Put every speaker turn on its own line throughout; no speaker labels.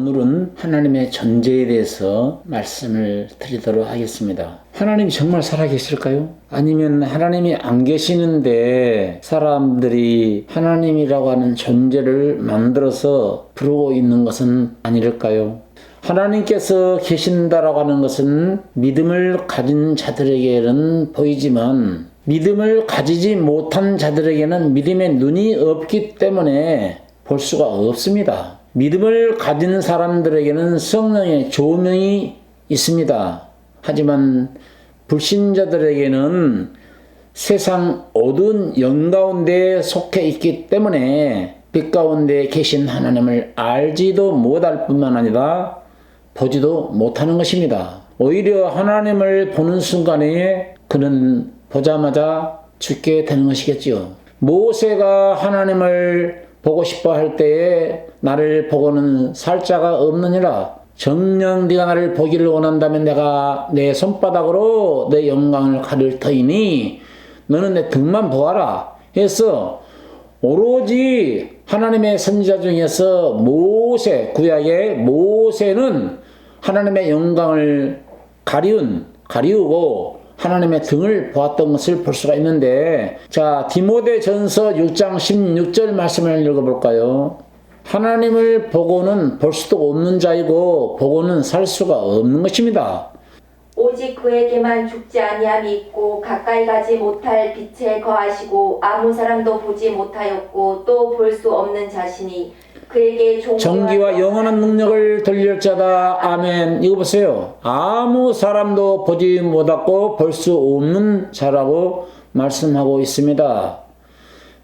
오늘은 하나님의 존재에 대해서 말씀을 드리도록 하겠습니다. 하나님이 정말 살아계실까요? 아니면 하나님이 안 계시는데 사람들이 하나님이라고 하는 존재를 만들어서 부르고 있는 것은 아닐까요? 하나님께서 계신다라고 하는 것은 믿음을 가진 자들에게는 보이지만 믿음을 가지지 못한 자들에게는 믿음의 눈이 없기 때문에 볼 수가 없습니다. 믿음을 가진 사람들에게는 성령의 조명이 있습니다. 하지만 불신자들에게는 세상 어두운 영 가운데 속해 있기 때문에 빛 가운데 계신 하나님을 알지도 못할 뿐만 아니라 보지도 못하는 것입니다. 오히려 하나님을 보는 순간에 그는 보자마자 죽게 되는 것이겠지요. 모세가 하나님을 보고 싶어 할 때에 나를 보고는 살 자가 없느니라. 정녕 네가 나를 보기를 원한다면 내가 내 손바닥으로 내 영광을 가릴 터이니 너는 내 등만 보아라 해서 오로지 하나님의 선지자 중에서 모세, 구약의 모세는 하나님의 영광을 가리우고 하나님의 등을 보았던 것을 볼 수가 있는데, 자, 디모데전서 6장 16절 말씀을 읽어볼까요? 하나님을 보고는 볼 수도 없는 자이고 보고는 살 수가 없는 것입니다.
오직 그에게만 죽지 아니함이 있고 가까이 가지 못할 빛에 거하시고 아무 사람도 보지 못하였고 또 볼 수 없는 자신이 그에게
정기와 영원한 능력을 돌릴 자다. 아멘. 이거 보세요. 아무 사람도 보지 못하고 볼 수 없는 자라고 말씀하고 있습니다.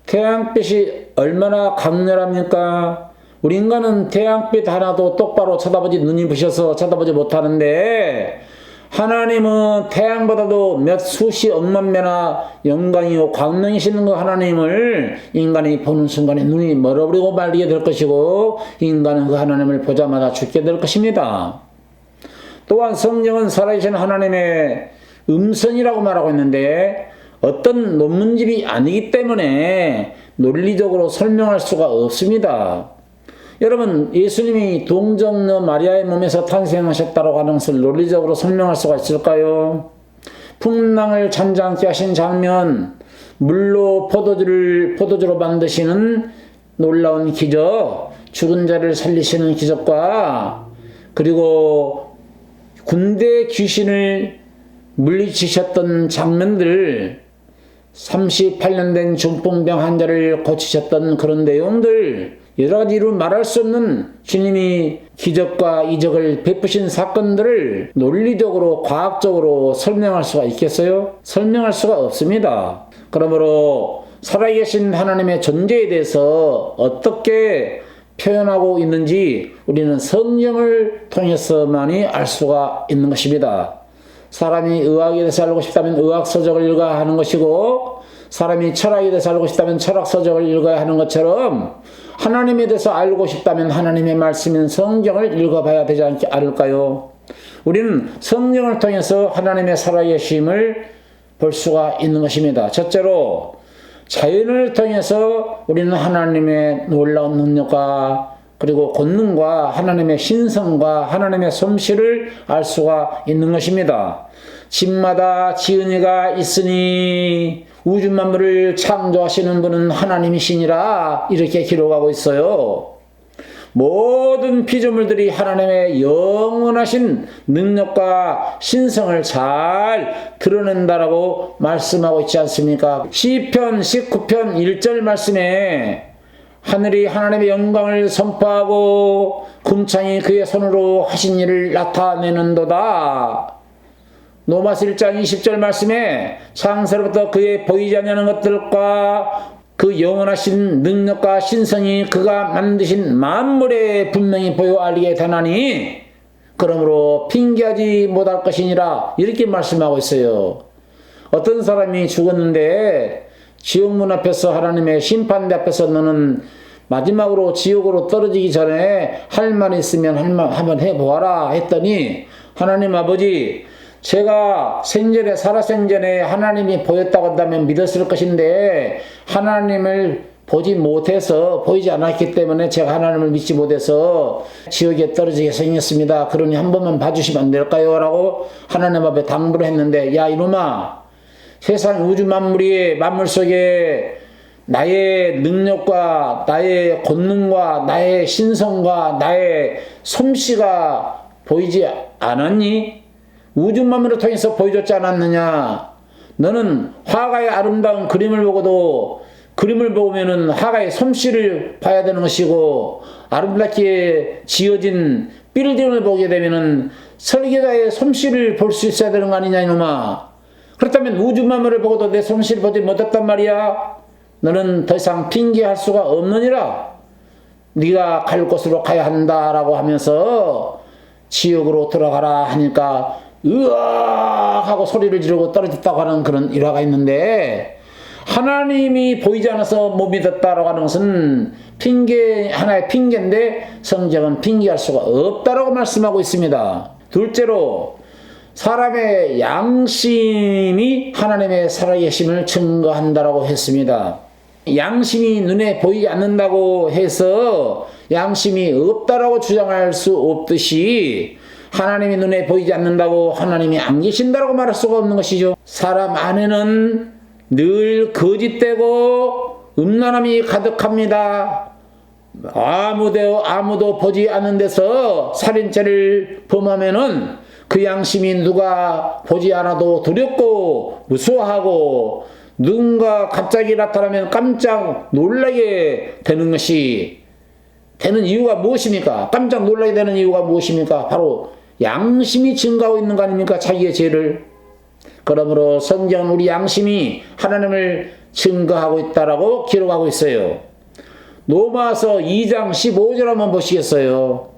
태양빛이 얼마나 강렬합니까? 우리 인간은 태양빛 하나도 똑바로 눈이 부셔서 쳐다보지 못하는데, 하나님은 태양보다도 몇 수십 억만 배나 영광이요 광명이시는 그 하나님을 인간이 보는 순간에 눈이 멀어버리고 말리게 될 것이고, 인간은 그 하나님을 보자마자 죽게 될 것입니다. 또한 성령은 살아계신 하나님의 음성이라고 말하고 있는데, 어떤 논문집이 아니기 때문에 논리적으로 설명할 수가 없습니다. 여러분, 예수님이 동정녀 마리아의 몸에서 탄생하셨다고 하는 것을 논리적으로 설명할 수가 있을까요? 풍랑을 잔잔케 하신 장면, 물로 포도주로 만드시는 놀라운 기적, 죽은 자를 살리시는 기적과, 그리고 군대 귀신을 물리치셨던 장면들, 38년 된 중풍병 환자를 고치셨던 그런 내용들, 여러 가지로 말할 수 없는 주님이 기적과 이적을 베푸신 사건들을 논리적으로 과학적으로 설명할 수가 있겠어요? 설명할 수가 없습니다. 그러므로 살아계신 하나님의 존재에 대해서 어떻게 표현하고 있는지 우리는 성경을 통해서만이 알 수가 있는 것입니다. 사람이 의학에 대해서 알고 싶다면 의학서적을 읽어야 하는 것이고, 사람이 철학에 대해서 알고 싶다면 철학서적을 읽어야 하는 것처럼, 하나님에 대해서 알고 싶다면 하나님의 말씀인 성경을 읽어봐야 되지 않을까요? 우리는 성경을 통해서 하나님의 살아계심을 볼 수가 있는 것입니다. 첫째로, 자연을 통해서 우리는 하나님의 놀라운 능력과 그리고 권능과 하나님의 신성과 하나님의 솜씨를 알 수가 있는 것입니다. 집마다 지은이가 있으니 우주 만물을 창조하시는 분은 하나님이시니라, 이렇게 기록하고 있어요. 모든 피조물들이 하나님의 영원하신 능력과 신성을 잘 드러낸다라고 말씀하고 있지 않습니까? 시편 19편 1절 말씀에 하늘이 하나님의 영광을 선포하고 궁창이 그의 손으로 하신 일을 나타내는도다. 로마서 1장 20절 말씀에 창세로부터 그의 보이지 않는 것들과 그 영원하신 능력과 신성이 그가 만드신 만물에 분명히 보여 알리게 되나니 그러므로 핑계하지 못할 것이니라, 이렇게 말씀하고 있어요. 어떤 사람이 죽었는데 지옥문 앞에서 하나님의 심판대 앞에서 너는 마지막으로 지옥으로 떨어지기 전에 할 말 있으면 한번 해보아라 했더니, 하나님 아버지, 제가 살아생전에 하나님이 보였다고 한다면 믿었을 것인데 하나님을 보지 못해서 보이지 않았기 때문에 제가 하나님을 믿지 못해서 지옥에 떨어지게 생겼습니다. 그러니 한 번만 봐주시면 안 될까요? 라고 하나님 앞에 당부를 했는데, 야 이놈아, 세상 우주 만물이 만물 속에 나의 능력과 나의 권능과 나의 신성과 나의 솜씨가 보이지 않았니? 우주 만물을 통해서 보여줬지 않았느냐? 너는 화가의 아름다운 그림을 보고도 그림을 보면은 화가의 솜씨를 봐야 되는 것이고, 아름답게 지어진 빌딩을 보게 되면은 설계자의 솜씨를 볼 수 있어야 되는 거 아니냐 이놈아. 그렇다면 우주 만물을 보고도 내 솜씨를 보지 못했단 말이야. 너는 더 이상 핑계할 수가 없느니라. 네가 갈 곳으로 가야 한다라고 하면서 지옥으로 들어가라 하니까 으악 하고 소리를 지르고 떨어졌다고 하는 그런 일화가 있는데, 하나님이 보이지 않아서 못 믿었다라고 하는 것은 하나의 핑계인데 성경은 핑계할 수가 없다라고 말씀하고 있습니다. 둘째로, 사람의 양심이 하나님의 살아계심을 증거한다라고 했습니다. 양심이 눈에 보이지 않는다고 해서 양심이 없다라고 주장할 수 없듯이, 하나님이 눈에 보이지 않는다고 하나님이 안 계신다라고 말할 수가 없는 것이죠. 사람 안에는 늘 거짓되고 음란함이 가득합니다. 아무도 보지 않는 데서 살인죄를 범하면은 그 양심이 누가 보지 않아도 두렵고 무서워하고, 누군가 갑자기 나타나면 깜짝 놀라게 되는 이유가 무엇입니까? 깜짝 놀라게 되는 이유가 무엇입니까? 바로 양심이 증가하고 있는 거 아닙니까? 자기의 죄를. 그러므로 성경은 우리 양심이 하나님을 증거하고 있다라고 기록하고 있어요. 로마서 2장 15절 한번 보시겠어요?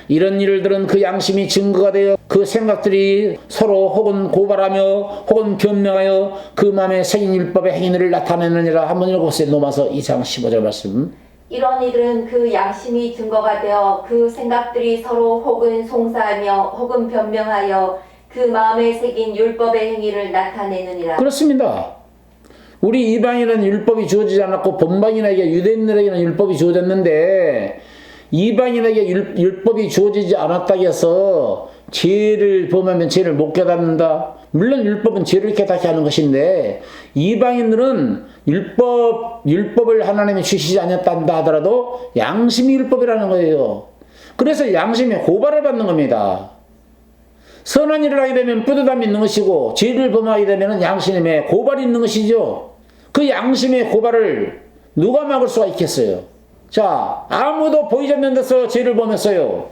이런 일들은 그 양심이 증거가 되어 그 생각들이 서로 혹은 고발하며 혹은 변명하여 그 마음에 새긴 율법의 행위를 나타내느니라. 한번 읽어보세요. 로마서 2장 15절 말씀.
이런 이들은 그 양심이 증거가 되어 그 생각들이 서로 혹은 송사하며 혹은 변명하여 그 마음에 새긴 율법의 행위를 나타내느니라.
그렇습니다. 우리 이방인은 율법이 주어지지 않았고 본방인에게, 유대인들에게는 율법이 주어졌는데, 이방인에게 율법이 주어지지 않았다고 해서 죄를 범하면 죄를 못 깨닫는다. 물론 율법은 죄를 깨닫게 하는 것인데, 이방인들은 율법을 하나님이 주시지 않았다 하더라도 양심이 율법이라는 거예요. 그래서 양심이 고발을 받는 겁니다. 선한 일을 하게 되면 뿌듯함이 있는 것이고, 죄를 범하게 되면 양심에 고발이 있는 것이죠. 그 양심의 고발을 누가 막을 수가 있겠어요? 자, 아무도 보이지 않는 데서 죄를 범했어요.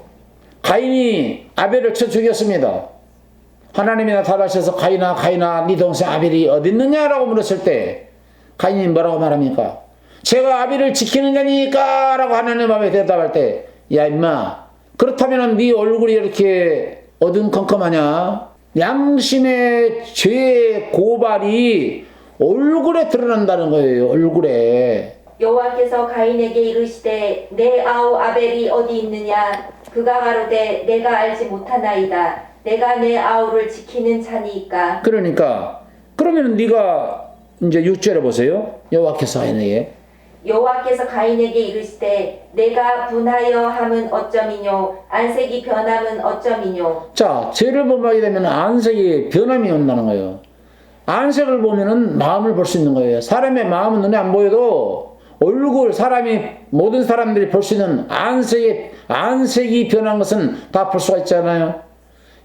가인이 아벨을 쳐 죽였습니다. 하나님이 나타나셔서 가인아 네 동생 아벨이 어디 있느냐라고 물었을 때 가인이 뭐라고 말합니까? 제가 아벨을 지키는 자니까 라고 하나님 앞에 대답할 때, 야 임마, 그렇다면 네 얼굴이 이렇게 어둠컴컴하냐? 양심의 죄의 고발이 얼굴에 드러난다는 거예요. 얼굴에.
여호와께서 가인에게 이르시되 내 아우 아벨이 어디 있느냐? 그가 가로되 내가 알지 못하나이다. 내가 내 아우를 지키는 자니이까.
그러면 네가 이제 6절에 보세요. 여호와께서
가인에게 이르시되 내가 분하여 함은 어쩌미뇨? 안색이 변함은 어쩌미뇨?
자, 죄를 범하게 되면 안색이 변함이 온다는 거예요. 안색을 보면은 마음을 볼 수 있는 거예요. 사람의 마음은 눈에 안 보여도 모든 사람들이 볼 수 있는 안색이 변한 것은 다 볼 수가 있잖아요.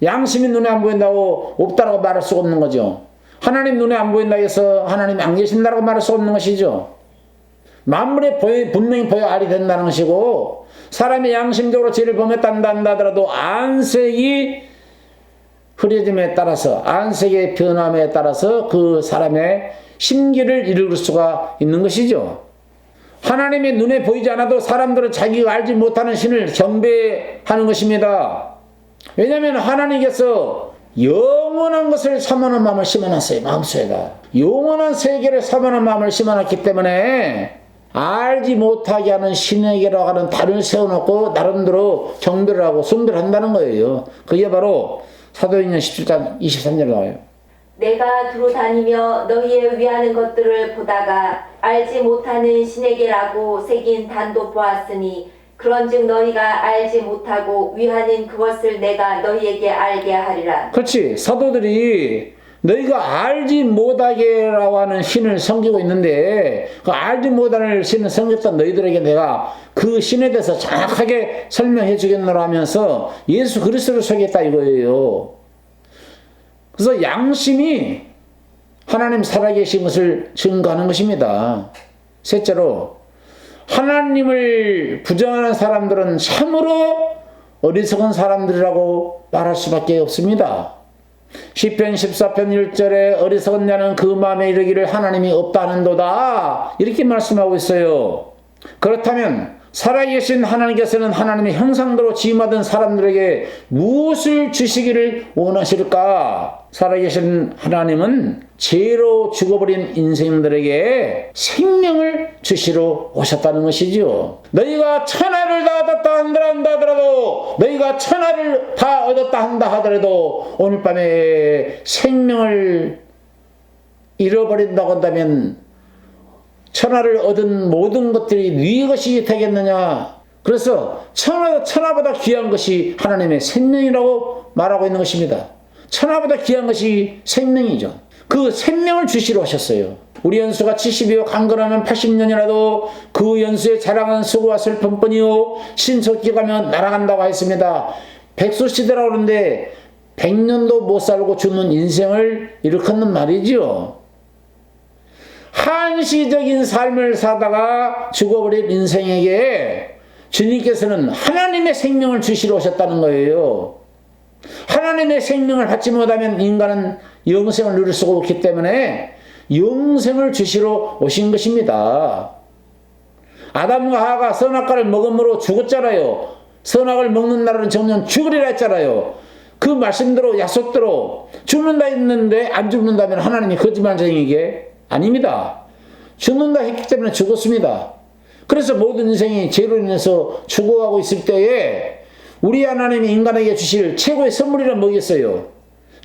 양심이 눈에 안 보인다고 없다라고 말할 수가 없는 거죠. 하나님 눈에 안 보인다고 해서 하나님이 안 계신다라고 말할 수 없는 것이죠. 만물에 분명히 보여 알이 된다는 것이고, 사람이 양심적으로 죄를 범했단다 하더라도 안색이 흐려짐에 따라서, 안색의 변함에 따라서 그 사람의 심기를 읽을 수가 있는 것이죠. 하나님의 눈에 보이지 않아도 사람들은 자기가 알지 못하는 신을 경배하는 것입니다. 왜냐하면 하나님께서 영원한 것을 사모하는 마음을 심어놨어요. 마음속에다 영원한 세계를 사모하는 마음을 심어놨기 때문에 알지 못하게 하는 신에게라고 하는 달을 세워놓고 나름대로 경배를 하고 숭배를 한다는 거예요. 그게 바로 사도행전 17장 23절 나와요.
내가 두루 다니며 너희의 위하는 것들을 보다가 알지 못하는 신에게라고 새긴 단도 보았으니 그런즉 너희가 알지 못하고 위하는 그것을 내가 너희에게 알게 하리라.
그렇지. 사도들이 너희가 알지 못하게라고 하는 신을 섬기고 있는데 그 알지 못하는 신을 섬겼던 너희들에게 내가 그 신에 대해서 정확하게 설명해 주겠노라 하면서 예수 그리스도를 속였다 이거예요. 그래서 양심이 하나님 살아계신 것을 증거하는 것입니다. 셋째로 하나님을 부정하는 사람들은 참으로 어리석은 사람들이라고 말할 수밖에 없습니다. 시편 14편 1절에 어리석은 자는 그 마음에 이르기를 하나님이 없다 하는도다 이렇게 말씀하고 있어요. 그렇다면 살아계신 하나님께서는 하나님의 형상대로 지음받은 사람들에게 무엇을 주시기를 원하실까? 살아계신 하나님은 죄로 죽어버린 인생들에게 생명을 주시러 오셨다는 것이지요. 너희가 천하를 다 얻었다 한다 하더라도 너희가 천하를 다 얻었다 한다 하더라도 오늘 밤에 생명을 잃어버린다고 한다면 천하를 얻은 모든 것들이 네 것이 되겠느냐. 그래서 천하보다 귀한 것이 하나님의 생명이라고 말하고 있는 것입니다. 천하보다 귀한 것이 생명이죠. 그 생명을 주시러 오셨어요. 우리 연수가 70이요 강건하면 80년이라도 그 연수의 자랑은 수고와 슬픔뿐이요 신속히 가면 날아간다고 했습니다. 백수시대라고 그러는데 100년도 못 살고 죽는 인생을 일컫는 말이지요. 한시적인 삶을 사다가 죽어버린 인생에게 주님께서는 하나님의 생명을 주시러 오셨다는 거예요. 하나님의 생명을 받지 못하면 인간은 영생을 누릴 수가 없기 때문에 영생을 주시러 오신 것입니다. 아담과 하와가 선악과를 먹음으로 죽었잖아요. 선악을 먹는 날은 정녕 죽으리라 했잖아요. 그 말씀대로 약속대로 죽는다 했는데 안 죽는다면 하나님이 거짓말쟁이게 아닙니다. 죽는다 했기 때문에 죽었습니다. 그래서 모든 인생이 죄로 인해서 죽어가고 있을 때에 우리 하나님이 인간에게 주실 최고의 선물이란 뭐겠어요?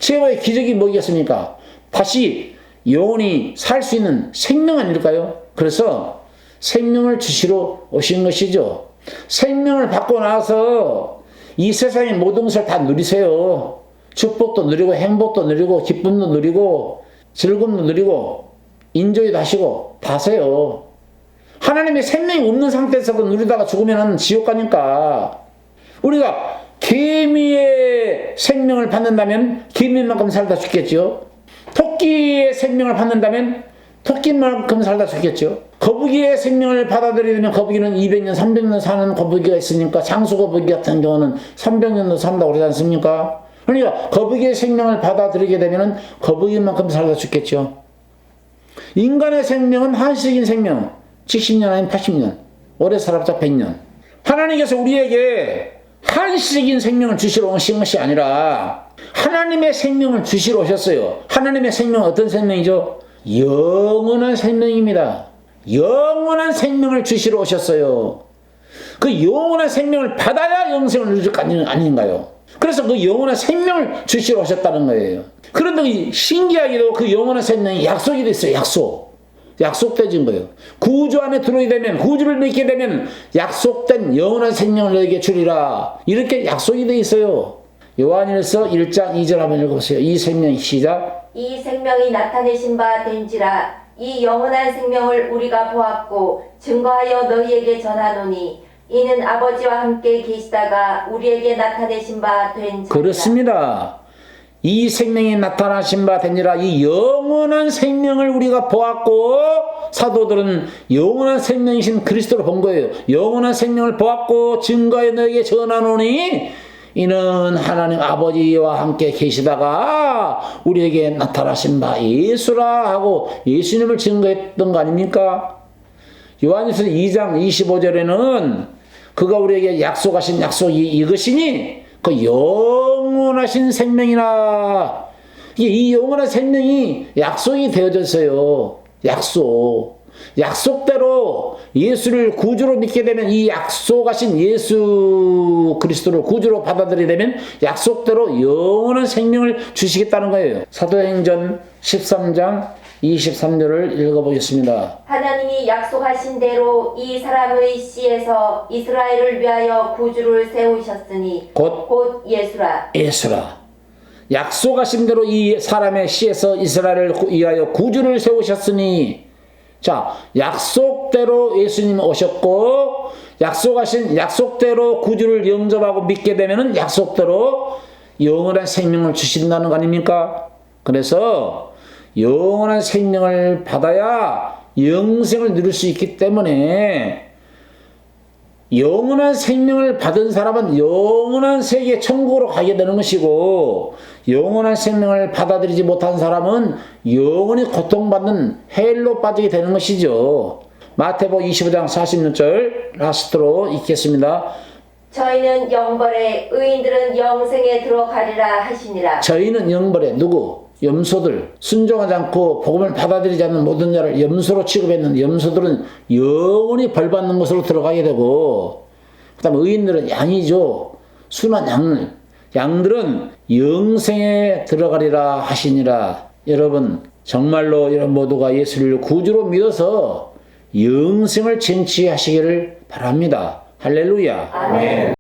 최고의 기적이 뭐겠습니까? 다시 영원히 살 수 있는 생명 아닐까요? 그래서 생명을 주시러 오신 것이죠. 생명을 받고 나서 이 세상의 모든 것을 다 누리세요. 축복도 누리고 행복도 누리고 기쁨도 누리고 즐거움도 누리고 인조이도 하시고 다 하세요. 하나님의 생명이 없는 상태에서도 누리다가 죽으면 지옥 가니까 우리가 개미의 생명을 받는다면 개미만큼 살다 죽겠죠. 토끼의 생명을 받는다면 토끼만큼 살다 죽겠죠. 거북이의 생명을 받아들이면 거북이는 200년, 300년 사는 거북이가 있으니까 장수 거북이 같은 경우는 300년도 산다고 그러지 않습니까? 그러니까 거북이의 생명을 받아들이게 되면 거북이만큼 살다 죽겠죠. 인간의 생명은 한시적인 생명, 70년 아니면 80년, 오래 살아봤자 100년. 하나님께서 우리에게 한시적인 생명을 주시러 오신 것이 아니라 하나님의 생명을 주시러 오셨어요. 하나님의 생명은 어떤 생명이죠? 영원한 생명입니다. 영원한 생명을 주시러 오셨어요. 그 영원한 생명을 받아야 영생을 누릴 거 아닌가요? 그래서 그 영원한 생명을 주시러 오셨다는 거예요. 그런데 신기하게도 그 영원한 생명이 약속이 됐어요. 약속되진 거예요. 구주 안에 들어오게 되면, 구주를 믿게 되면 약속된 영원한 생명을 너에게 주리라. 이렇게 약속이 돼 있어요. 요한일서 1장 2절 한번 읽어보세요. 이 생명이 시작.
이 생명이 나타내신 바 된지라. 이 영원한 생명을 우리가 보았고 증거하여 너희에게 전하노니 이는 아버지와 함께 계시다가 우리에게 나타내신 바 된 자라.
그렇습니다. 이 생명이 나타나신 바 되니라. 이 영원한 생명을 우리가 보았고 사도들은 영원한 생명이신 그리스도를 본 거예요. 영원한 생명을 보았고 증거하여 너에게 전하노니 이는 하나님 아버지와 함께 계시다가 우리에게 나타나신 바 예수라 하고 예수님을 증거했던 거 아닙니까? 요한일서 2장 25절에는 그가 우리에게 약속하신 약속이 이것이니 그 영원하신 생명이라. 이 영원한 생명이 약속이 되어졌어요. 약속대로 예수를 구주로 믿게 되면 이 약속하신 예수 그리스도를 구주로 받아들이게 되면 약속대로 영원한 생명을 주시겠다는 거예요. 사도행전 13장 23절을 읽어보겠습니다.
하나님이 약속하신 대로 이 사람의 씨에서 이스라엘을 위하여 구주를 세우셨으니
곧
예수라.
예수라. 약속하신 대로 이 사람의 씨에서 이스라엘을 위하여 구주를 세우셨으니, 자, 약속대로 예수님 오셨고, 약속하신 약속대로 구주를 영접하고 믿게 되면은 약속대로 영원한 생명을 주신다는 거 아닙니까? 그래서 영원한 생명을 받아야 영생을 누릴 수 있기 때문에, 영원한 생명을 받은 사람은 영원한 세계 천국으로 가게 되는 것이고, 영원한 생명을 받아들이지 못한 사람은 영원히 고통받는 헬로 빠지게 되는 것이죠. 마태복음 25장 46절 라스트로 읽겠습니다.
저희는 영벌에 의인들은 영생에 들어가리라 하시니라.
저희는 영벌에, 누구? 염소들, 순종하지 않고 복음을 받아들이지 않는 모든 자를 염소로 취급했는 염소들은 영원히 벌받는 곳으로 들어가게 되고, 그 다음에 의인들은 양이죠. 순한 양들은 영생에 들어가리라 하시니라. 여러분, 정말로 여러분 모두가 예수를 구주로 믿어서 영생을 쟁취하시기를 바랍니다. 할렐루야.
아멘.